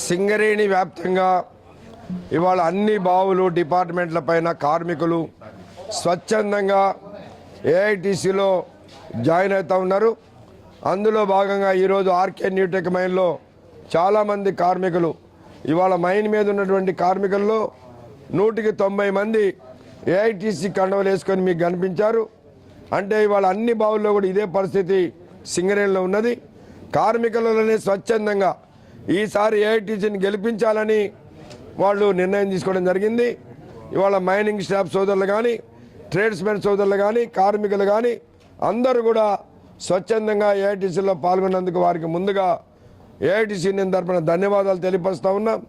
సింగరేణి వ్యాప్తంగా ఇవాళ అన్ని బావులు డిపార్ట్మెంట్ల పైన కార్మికులు స్వచ్ఛందంగా ఏఐటీసీలో జాయిన్ అవుతూ ఉన్నారు. అందులో భాగంగా ఈరోజు ఆర్కే న్యూటెక్ మైన్లో చాలామంది కార్మికులు ఇవాళ మైన్ మీద ఉన్నటువంటి కార్మికుల్లో 190 మంది ఏఐటీసీ కండవలు వేసుకొని మీకు కనిపించారు. అంటే ఇవాళ అన్ని బావుల్లో కూడా ఇదే పరిస్థితి సింగరేణిలో ఉన్నది. కార్మికులలోనే స్వచ్ఛందంగా ఈసారి ఏఐటీసీని గెలిపించాలని వాళ్ళు నిర్ణయం తీసుకోవడం జరిగింది. ఇవాళ మైనింగ్ స్టాఫ్ సోదరులు కానీ, ట్రేడ్స్మెన్ సోదరులు కానీ, కార్మికులు కానీ అందరూ కూడా స్వచ్ఛందంగా ఏఐటీసీలో పాల్గొన్నందుకు వారికి ముందుగా ఏఐటీసీ నేను తరపున ధన్యవాదాలు తెలియపరుస్తూ ఉన్నాం.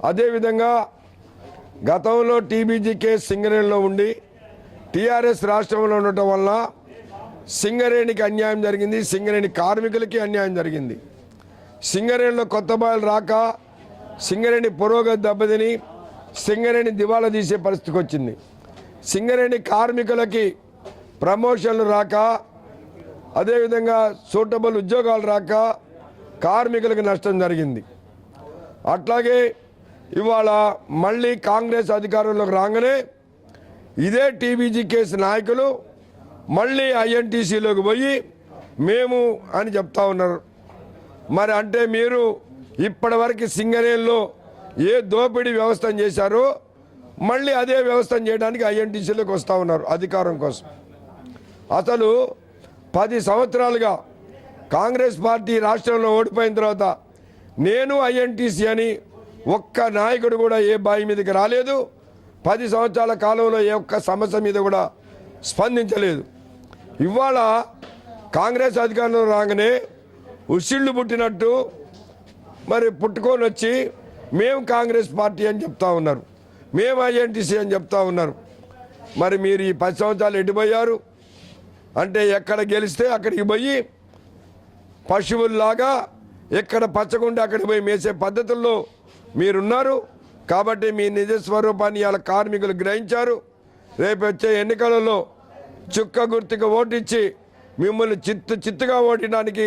అదేవిధంగా గతంలో టీబీజీ కేసు సింగరేణిలో ఉండి టీఆర్ఎస్ రాష్ట్రంలో ఉండటం వల్ల సింగరేణికి అన్యాయం జరిగింది, సింగరేణి కార్మికులకి అన్యాయం జరిగింది. సింగరేణిలో కొత్త బాయలు రాక సింగరేణి పురోగతి దెబ్బతిని సింగరేణి దివాలా తీసే పరిస్థితికి వచ్చింది. సింగరేణి కార్మికులకి ప్రమోషన్లు రాక, అదేవిధంగా సూటబుల్ ఉద్యోగాలు రాక కార్మికులకు నష్టం జరిగింది. అట్లాగే ఇవాళ మళ్ళీ కాంగ్రెస్ అధికారంలోకి రాగానే ఇదే టీబీజీ కేసు నాయకులు మళ్ళీ ఐఎన్టీసీలోకి పోయి మేము అని చెప్తా ఉన్నారు. మరి అంటే మీరు ఇప్పటివరకు సింగరేణిలో ఏ దోపిడీ వ్యవస్థను చేశారో మళ్ళీ అదే వ్యవస్థను చేయడానికి ఐఎన్టీసీలోకి వస్తూ ఉన్నారు అధికారం కోసం. అసలు 10 సంవత్సరాలుగా కాంగ్రెస్ పార్టీ రాష్ట్రంలో ఓడిపోయిన తర్వాత నేను ఐఎన్టీసీ అని ఒక్క నాయకుడు కూడా ఏ బాయి మీదకి రాలేదు. 10 సంవత్సరాల కాలంలో ఏ ఒక్క సమస్య మీద కూడా స్పందించలేదు. ఇవాళ కాంగ్రెస్ అధికారంలో రాగానే ఉసిళ్ళు పుట్టినట్టు మరి పుట్టుకొని వచ్చి మేము కాంగ్రెస్ పార్టీ అని చెప్తా ఉన్నారు, మేము ఐఎన్టీసీ అని చెప్తా ఉన్నారు. మరి మీరు ఈ 10 సంవత్సరాలు ఎటుపోయారు అంటే ఎక్కడ గెలిస్తే అక్కడికి పోయి పశువుల్లాగా ఎక్కడ పచ్చగుంటే అక్కడికి పోయి మేసే పద్ధతుల్లో మీరున్నారు. కాబట్టి మీ నిజ స్వరూపాన్ని ఇవాళ కార్మికులు గ్రహించారు. రేపు వచ్చే ఎన్నికలలో చుక్క గుర్తుకు ఓటిచ్చి మిమ్మల్ని చిత్తుగా ఓటించడానికి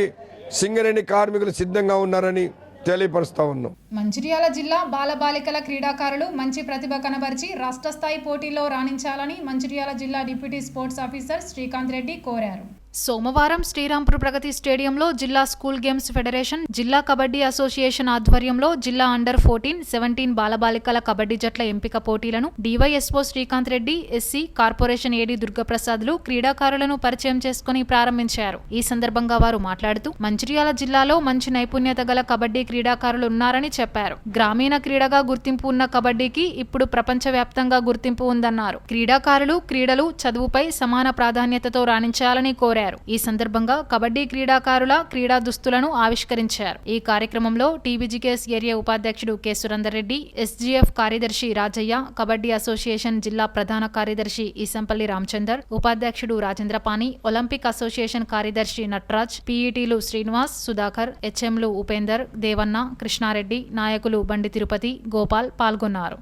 సింగరేణి కార్మికులు సిద్ధంగా ఉన్నారని తెలియపరుస్తా ఉన్నాం. మంచిర్యాల జిల్లా బాలబాలికల క్రీడాకారులు మంచి ప్రతిభ కనబరిచి రాష్ట్ర స్థాయి పోటీల్లో రాణించాలని మంచిర్యాల జిల్లా deputy sports officer Srikanth Reddy కోరారు. సోమవారం శ్రీరాంపూర్ ప్రగతి స్టేడియంలో జిల్లా స్కూల్ గేమ్స్ ఫెడరేషన్, జిల్లా కబడ్డీ అసోసియేషన్ ఆధ్వర్యంలో జిల్లా అండర్ 14, 17 బాలబాలికల కబడ్డీ జట్ల ఎంపిక పోటీలను DYSO Srikanth Reddy, SC corporation AD దుర్గప్రసాద్లు క్రీడాకారులను పరిచయం చేసుకుని ప్రారంభించారు. ఈ సందర్భంగా వారు మాట్లాడుతూ మంచిర్యాల జిల్లాలో మంచి నైపుణ్యత గల కబడ్డీ క్రీడాకారులు ఉన్నారని చెప్పారు. గ్రామీణ క్రీడగా గుర్తింపు ఉన్న కబడ్డీకి ఇప్పుడు ప్రపంచవ్యాప్తంగా గుర్తింపు ఉందన్నారు. క్రీడాకారులు క్రీడలు చదువుపై సమాన ప్రాధాన్యతతో రాణించాలని కోరారు. పాడారు. ఈ సందర్భంగా కబడ్డీ క్రీడాకారుల క్రీడా దుస్తులను ఆవిష్కరించారు. ఈ కార్యక్రమంలో టీబీజీకేఎస్ ఏరియా ఉపాధ్యక్షుడు కె సురేందర్ రెడ్డి, ఎస్జీఎఫ్ కార్యదర్శి రాజయ్య, కబడ్డీ అసోసియేషన్ జిల్లా ప్రధాన కార్యదర్శి ఈసంపల్లి రామచందర్, ఉపాధ్యక్షుడు రాజేంద్రపాణి, ఒలింపిక్ అసోసియేషన్ కార్యదర్శి నట్రాజ్, పీఈటీలు శ్రీనివాస్, సుధాకర్, హెచ్ఎంలు ఉపేందర్, దేవన్న, కృష్ణారెడ్డి, నాయకులు బండి తిరుపతి, గోపాల్ పాల్గొన్నారు.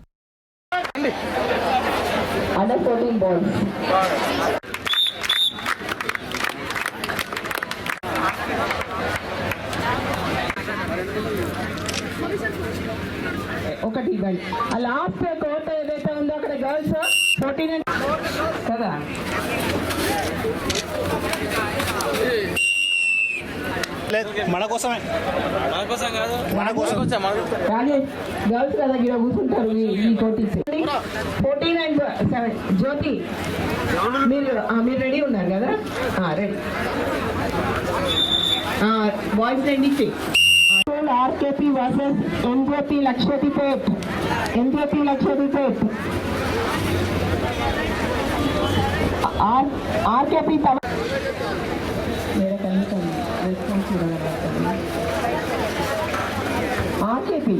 ఒకటి ఇవ్వండి. ఆ లాస్ట్ కోట ఏదైతే ఉందో అక్కడ గర్ల్స్ 14 కదా, మన కోసమే, మన కోసం కాదు, మన కోసం రాజేష్ గర్ల్స్ కదా ఇక్కడ కూర్చుంటారు. ఈ కోటి 14 and 7 జ్యోతి మీరు రెడీ ఉన్నారు కదా, రెడీ. బాయ్స్ రండి. ఆర్కేపీ వర్సెస్ ఎంజ్యోతి లక్షదీపేట్. ఎంజ్యోతి లక్షదీపేట్ ఆర్కేపీ ఆర్కేపీ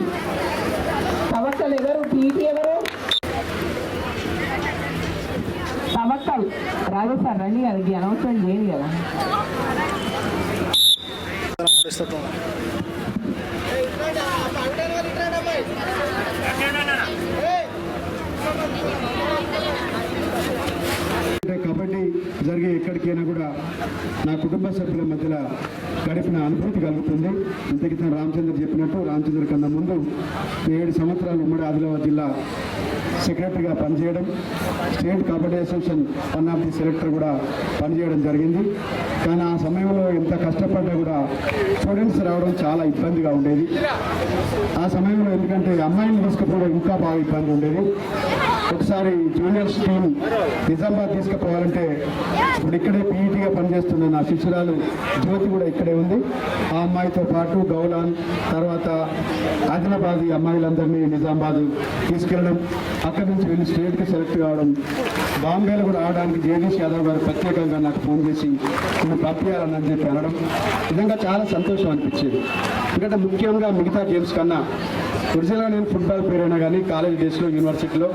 తవక్కల్ ఎవరు, పీటీ ఎవరు? తవక్కల్ రాజు సార్ రండి కదా, అనౌన్స్మెంట్ చేయండి కదా. కబడ్డీ జరిగే ఎక్కడికైనా కూడా నా కుటుంబ సభ్యుల మధ్యలో గడిపిన అనుభూతి కలుగుతుంది. ఇంతకితం రామచంద్ర చెప్పినట్టు, రామచంద్ర కన్నా ముందు 7 సంవత్సరాలు ఉమ్మడి ఆదిలాబాద్ జిల్లా సెక్రటరీగా పనిచేయడం, state kabaddi association one of the selector కూడా పనిచేయడం జరిగింది. కానీ ఆ సమయంలో ఎంత కష్టపడ్డా కూడా స్టూడెంట్స్ రావడం చాలా ఇబ్బందిగా ఉండేది. ఆ సమయంలో ఎందుకంటే అమ్మాయిని తీసుకుపోవడం ఇంకా బాగా ఇబ్బంది ఉండేది. ఒకసారి జూనియర్స్ టీం నిజామాబాద్ తీసుకుపోవాలంటే ఇప్పుడు ఇక్కడే పీఈటీగా పనిచేస్తున్న నా శిష్యురాలు జ్యోతి కూడా ఇక్కడే ఉంది. ఆ అమ్మాయితో పాటు గౌలాన్, తర్వాత ఆదిలాబాద్ ఈ అమ్మాయిలందరినీ నిజామాబాద్ తీసుకెళ్ళడం, అక్కడి నుంచి వెళ్ళి స్టేట్కి సెలెక్ట్ కావడం, బాంబేలో కూడా ఆడడానికి జగదీష్ యాదవ్ గారు ప్రత్యేకంగా నాకు ఫోన్ చేసి నువ్వు పంపించాలని చెప్పి అనడం నిజంగా చాలా సంతోషం అనిపించేది. ఎందుకంటే ముఖ్యంగా మిగతా గేమ్స్ కన్నా ఒరిజినల్గా నేను ఫుట్బాల్ పేరైనా కానీ కాలేజ్ డేస్లో, యూనివర్సిటీలో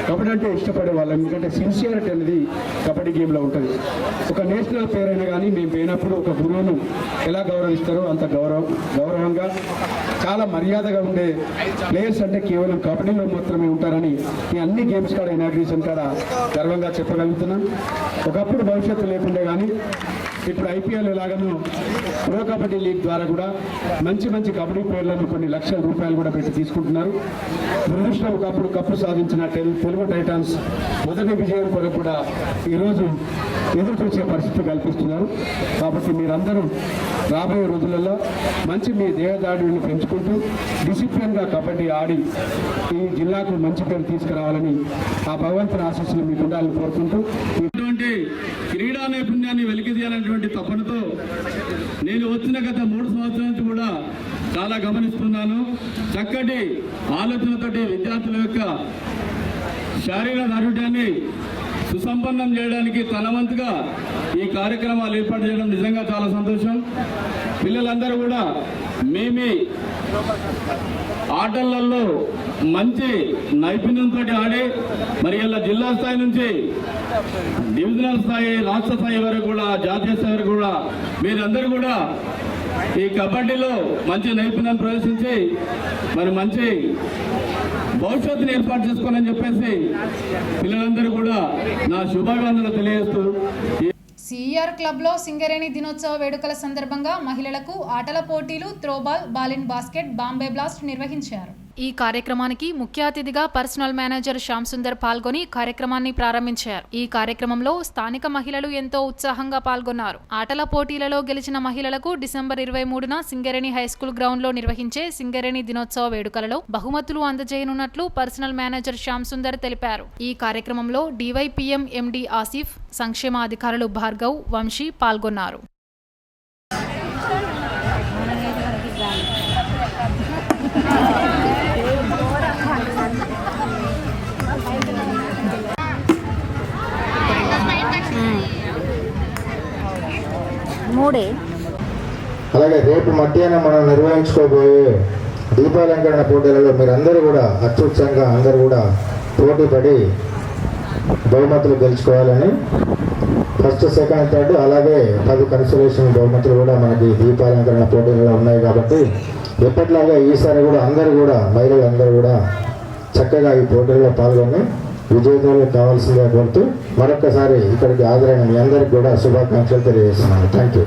కబడ్డీ అంటే ఇష్టపడే వాళ్ళం. ఎందుకంటే సిన్సియారిటీ అనేది కబడ్డీ గేమ్లో ఉంటుంది. ఒక నేషనల్ పేరైనా కానీ మేము పోయినప్పుడు ఒక గురువును ఎలా గౌరవిస్తారో అంత గౌరవంగా చాలా మర్యాదగా ఉండే ప్లేయర్స్ అంటే కేవలం కబడ్డీలో మాత్రమే ఉంటారని ఈ అన్ని గేమ్స్ కాడ ఇనాగ్రేషన్ కాడ గర్వంగా చెప్పగలుగుతున్నాం. ఒకప్పుడు భవిష్యత్తు లేకుండే కానీ ఇప్పుడు ఐపీఎల్ ఎలాగనో ప్రో కబడ్డీ లీగ్ ద్వారా కూడా మంచి మంచి కబడ్డీ ప్లేయర్లను కొన్ని లక్షల రూపాయలు కూడా పెట్టి తీసుకుంటున్నారు. దురదృష్టం ఒకప్పుడు కప్పు సాధించిన తెలుగు టైటాన్స్ మొదటి విజయం కొరకు కూడా ఈరోజు ఎదురు చూసే పరిస్థితి కల్పిస్తున్నారు. కాబట్టి మీరందరూ రాబోయే రోజులలో మంచి మీ దేహదాడిని పెంచుకుంటూ డిసిప్లిన్గా కబడ్డీ ఆడి ఈ జిల్లాకు మంచి పేరు తీసుకురావాలని ఆ భగవంతుని ఆశీస్సులు మీకు ఉండాలని కోరుకుంటూ ఇటువంటి క్రీడా నైపుణ్యాన్ని వెలికితీయాలనేటువంటి తపనతో నేను వచ్చిన గత 3 సంవత్సరాల నుంచి కూడా చాలా గమనిస్తున్నాను. చక్కటి ఆలోచనతోటి విద్యార్థుల యొక్క శారీరక దారుఢ్యాన్ని సుసంపన్నం చేయడానికి తన వంతుగా ఈ కార్యక్రమాలు ఏర్పాటు చేయడం నిజంగా చాలా సంతోషం. పిల్లలందరూ కూడా మేమే ఆటలలో మంచి నైపుణ్యంతో ఆడి మరి ఇలా జిల్లా స్థాయి నుంచి డివిజనల్ స్థాయి, రాష్ట్ర స్థాయి వరకు కూడా, జాతీయ స్థాయి వరకు కూడా మీరందరూ కూడా ఈ కబడ్డీలో మంచి నైపుణ్యాన్ని ప్రదర్శించి మరి మంచి భవిష్యత్తుని ఏర్పాటు చేసుకోవాలని చెప్పేసి పిల్లలందరూ కూడా నా శుభాకాంక్షలు తెలియజేస్తూ సిఆర్ క్లబ్లో సింగరేణి దినోత్సవ వేడుకల సందర్భంగా మహిళలకు ఆటల పోటీలు, throwball, ball in basket, Bombay blast నిర్వహించారు. ఈ కార్యక్రమానికి ముఖ్య అతిథిగా పర్సనల్ మేనేజర్ శ్యామ్ సుందర్ పాల్గొని కార్యక్రమాన్ని ప్రారంభించారు. ఈ కార్యక్రమంలో స్థానిక మహిళలు ఎంతో ఉత్సాహంగా పాల్గొన్నారు. ఆటల పోటీలలో గెలిచిన మహిళలకు డిసెంబర్ 23న సింగరేణి హైస్కూల్ గ్రౌండ్ లో నిర్వహించే సింగరేణి దినోత్సవ వేడుకలలో బహుమతులు అందజేయనున్నట్లు పర్సనల్ మేనేజర్ శ్యామ్ సుందర్ తెలిపారు. ఈ కార్యక్రమంలో డివైపీఎం ఎండి ఆసిఫ్, సంక్షేమ అధికారులు భార్గవ్, వంశీ పాల్గొన్నారు. మూడే. అలాగే రేపు మధ్యాహ్నం మనం నిర్వహించుకోబోయే దీపాలంకరణ పోటీలలో మీరందరూ కూడా అత్యుత్సాహంగా అందరూ కూడా పోటీ పడి బహుమతులు గెలుచుకోవాలని, ఫస్ట్ సెకండ్ థర్డ్ అలాగే 10 కన్సలేషన్ బహుమతులు కూడా మనకి దీపాలంకరణ పోటీలలో ఉన్నాయి. కాబట్టి ఎప్పటిలాగా ఈసారి కూడా అందరూ కూడా మహిళలందరూ కూడా చక్కగా ఈ పోటీల్లో పాల్గొని విజేతలు కావాల్సిందిగా కోరుతూ మరొకసారి ఇక్కడికి హాజరైన మీ అందరికీ కూడా శుభాకాంక్షలు తెలియజేస్తున్నాను. Thank you.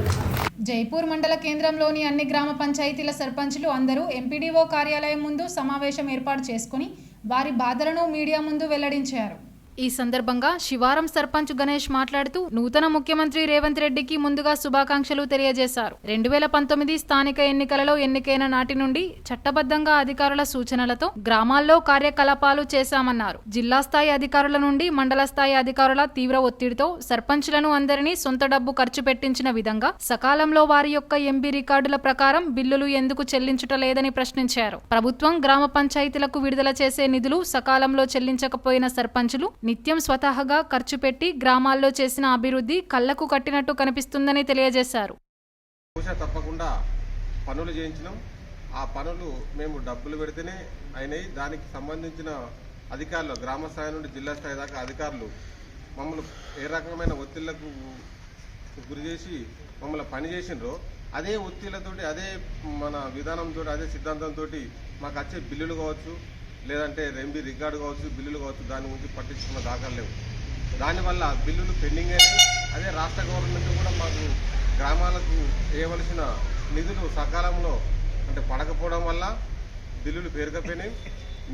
జైపూర్ మండల కేంద్రంలోని అన్ని గ్రామ పంచాయతీల సర్పంచులు అందరూ ఎంపీడీఓ కార్యాలయం ముందు సమావేశం ఏర్పాటు చేసుకుని వారి బాధలను మీడియా ముందు వెల్లడించారు. ఈ సందర్భంగా శివారం సర్పంచ్ గణేష్ మాట్లాడుతూ నూతన ముఖ్యమంత్రి రేవంత్ రెడ్డికి ముందుగా శుభాకాంక్షలు తెలియజేశారు. 2019 స్థానిక ఎన్నికలలో ఎన్నికైన నాటి నుండి చట్టబద్ధంగా అధికారుల సూచనలతో గ్రామాల్లో కార్యకలాపాలు చేశామన్నారు. జిల్లా స్థాయి అధికారుల నుండి మండల స్థాయి అధికారుల తీవ్ర ఒత్తిడితో సర్పంచ్లను అందరినీ సొంత డబ్బు ఖర్చు పెట్టించిన విధంగా సకాలంలో వారి యొక్క ఎంబీ రికార్డుల ప్రకారం బిల్లులు ఎందుకు చెల్లించుటలేదని ప్రశ్నించారు. ప్రభుత్వం గ్రామ పంచాయతీలకు విడుదల చేసే నిధులు సకాలంలో చెల్లించకపోయిన సర్పంచులు నిత్యం స్వతహాగా ఖర్చు పెట్టి గ్రామాల్లో చేసిన అభివృద్ధి కళ్లకు కట్టినట్టు కనిపిస్తుందని తెలియజేశారు. తప్పకుండా పనులు చేయించినాం. ఆ పనులు మేము డబ్బులు పెడితేనే అయినాయి. దానికి సంబంధించిన అధికారులు గ్రామ స్థాయి నుండి జిల్లా స్థాయి దాకా అధికారులు మమ్మల్ని ఏ రకమైన ఒత్తిళ్లకు గురి చేసి మమ్మల్ని పని చేసినరో అదే ఒత్తిళ్లతోటి, అదే మన విధానంతో, అదే సిద్ధాంతంతో మాకు వచ్చే బిల్లులు కావచ్చు, లేదంటే ఎంబీ రికార్డు కావచ్చు, బిల్లులు కావచ్చు, దాని గురించి పట్టించుకున్న దాఖలు లేవు. దానివల్ల బిల్లులు పెండింగ్ అయినాయి. అదే రాష్ట్ర గవర్నమెంట్ కూడా మాకు గ్రామాలకు వేయవలసిన నిధులు సకాలంలో అంటే పడకపోవడం వల్ల బిల్లులు పేరుకపోయినాయి.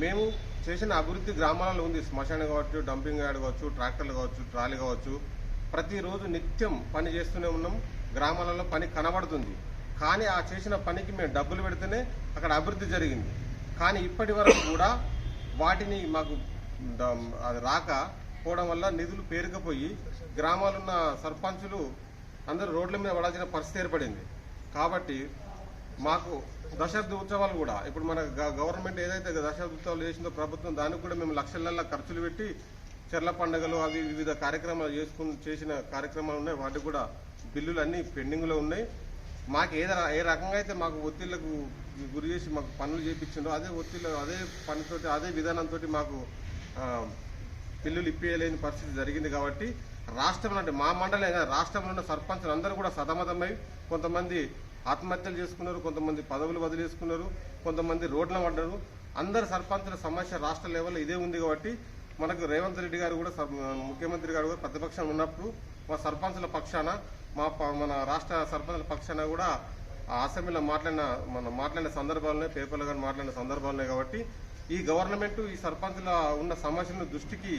మేము చేసిన అభివృద్ధి గ్రామాలలో ఉంది. శ్మశానం కావచ్చు, డంపింగ్ యార్డ్ కావచ్చు, ట్రాక్టర్లు కావచ్చు, ట్రాలీ కావచ్చు, ప్రతిరోజు నిత్యం పని చేస్తూనే ఉన్నాం. గ్రామాలలో పని కనబడుతుంది. కానీ ఆ చేసిన పనికి మేము డబ్బులు పెడితేనే అక్కడ అభివృద్ధి జరిగింది. కానీ ఇప్పటి వరకు కూడా వాటిని మాకు అది రాకపోవడం వల్ల నిధులు పేరుకపోయి గ్రామాలున్న సర్పంచులు అందరూ రోడ్ల మీద పడాల్సిన పరిస్థితి ఏర్పడింది. కాబట్టి మాకు దశాబ్ది ఉత్సవాలు కూడా ఇప్పుడు మన గవర్నమెంట్ ఏదైతే దశాబ్ది ఉత్సవాలు చేసిందో ప్రభుత్వం, దానికి కూడా మేము లక్షల ఖర్చులు పెట్టి చెర్ల పండుగలు అవి వివిధ కార్యక్రమాలు చేసిన కార్యక్రమాలు ఉన్నాయి. వాటికి కూడా బిల్లులు అన్నీ పెండింగ్లో ఉన్నాయి. మాకు ఏ రకంగా అయితే మాకు ఒత్తిళ్లకు గురి చేసి మాకు పనులు చేయించిందో అదే ఒత్తిళ్ళు, అదే పనితోటి, అదే విధానంతో మాకు బిల్లులు ఇప్పించలేని పరిస్థితి జరిగింది. కాబట్టి రాష్ట్రంలో అంటే మా మండలే కాదు, రాష్ట్రంలో ఉన్న సర్పంచులు అందరూ కూడా సతమతమై కొంతమంది ఆత్మహత్యలు చేసుకున్నారు, కొంతమంది పదవులు వదిలేసుకున్నారు, కొంతమంది రోడ్ల పడ్డారు. అందరు సర్పంచుల సమస్య రాష్ట్ర లెవెల్లో ఇదే ఉంది. కాబట్టి మనకు రేవంత్ రెడ్డి గారు కూడా ముఖ్యమంత్రి గారు కూడా ప్రతిపక్షం ఉన్నప్పుడు మా సర్పంచుల పక్షాన మన రాష్ట్ర సర్పంచుల పక్షాన కూడా అసెంబ్లీలో మాట్లాడిన సందర్భాలనే, పేపర్లో కానీ మాట్లాడిన సందర్భాలనే. కాబట్టి ఈ గవర్నమెంట్ ఈ సర్పంచుల ఉన్న సమస్యలను దృష్టికి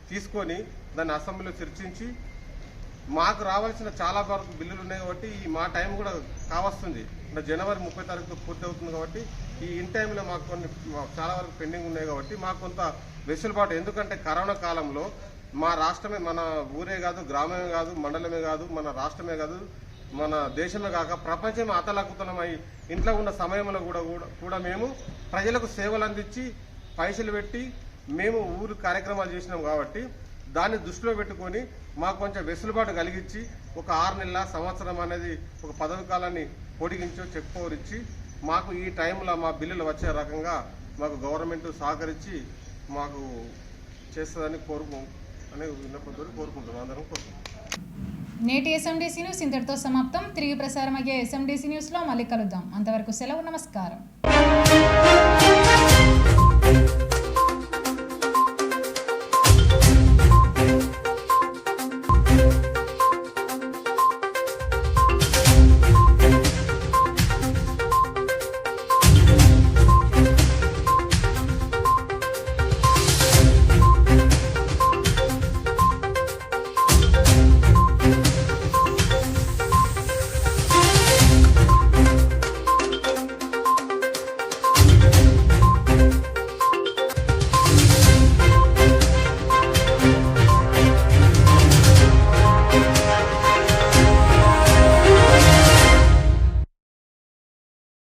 తీసుకొని దాన్ని అసెంబ్లీలో చర్చించి మాకు రావాల్సిన చాలా వరకు బిల్లులు ఉన్నాయి. కాబట్టి మా టైం కూడా కావస్తుంది. జనవరి 30 తారీఖుతో పూర్తి అవుతుంది. కాబట్టి ఈ ఇన్ టైంలో మాకు చాలా వరకు పెండింగ్ ఉన్నాయి. కాబట్టి మాకు కొంత వెసులుబాటు, ఎందుకంటే కరోనా కాలంలో మా రాష్ట్రమే, మన ఊరే కాదు, గ్రామమే కాదు, మండలమే కాదు, మన రాష్ట్రమే కాదు, మన దేశమే కాక ప్రపంచమే అతలాకుతలమై ఇంట్లో ఉన్న సమయంలో కూడా మేము ప్రజలకు సేవలు అందించి పైసలు పెట్టి మేము ఊరు కార్యక్రమాలు చేసినాం. కాబట్టి దాన్ని దృష్టిలో పెట్టుకొని మాకు కొంచెం వెసులుబాటు కలిగించి ఒక 6 నెలల సంవత్సరం అనేది ఒక పదవి కాలాన్ని పొడిగించో చెక్ పవర్ ఇచ్చి మాకు ఈ టైంలో మా బిల్లులు వచ్చే రకంగా మాకు గవర్నమెంట్ సహకరించి మాకు చేస్తుందని కోరుకుంటున్నాం. అందరం కోరుకుంటున్నాం. నేటి ఎస్ఎండిసి న్యూస్ ఇంతటితో సమాప్తం. తిరిగి ప్రసారం అయ్యే ఎస్ఎండిసి న్యూస్లో మళ్ళీ కలుద్దాం. అంతవరకు సెలవు. నమస్కారం.